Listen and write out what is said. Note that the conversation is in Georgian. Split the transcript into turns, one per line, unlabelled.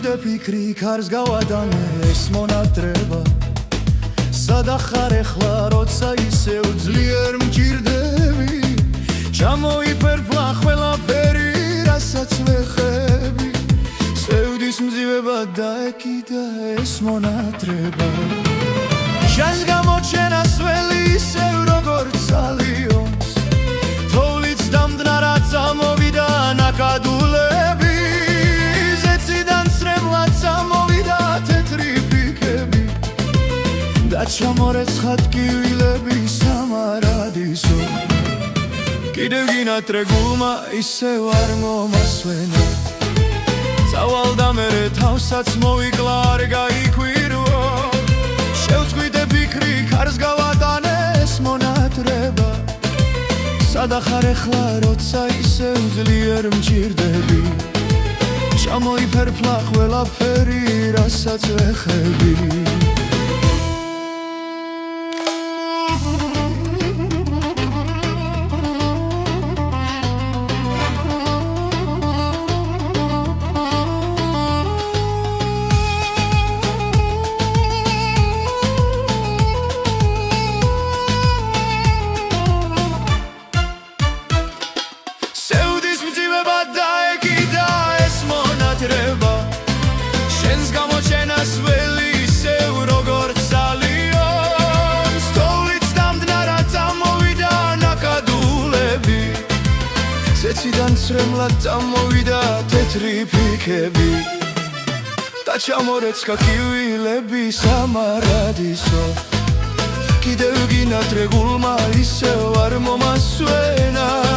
შევწყვიტე ფიქრი ქარს გავადანე ეს მონატრება სადახარ ეხლა როცა ისევ ძლიერ მჭირდები ჩამოიფერფლა ყველაფერი რასაც ვეხები სევდის მძივება დაეკიდა ეს მონატრება შენს გამოჩენას ველი ისევ როგორც ალიონს თოვლიც დამდნა რაც ამოვიდა ნაკადულები ზეციდან სრემლად ამოვიდა თეთრი ფიქები და ჩამორეცხა ტკივილები სამარადისო კიდევ გინატრე გულმა ისევ არ მომასვენა წავალდა მერე თავსაც მოვიკლა არ გაიქვირო შევწყვიტე ფიქრი ქარს გავატანე ეს მონატრება სადახარ ეხლა როცა ისევ ძლიერ მჭირდები ჩამოიფერფლა ყველაფერი რასაც ვეხები შენს გამოჩენას ველი ისევ როგორც ალიონს თოვლიც დამდნა რაც ამოვიდა ნაკადულები ზეციდან სრემლად ამოვიდა თეთრი ფიქები და ჩამორეცხა ტკივილები სამარადისო კიდევ გინატრე გულმა ისევ არ მომასვენა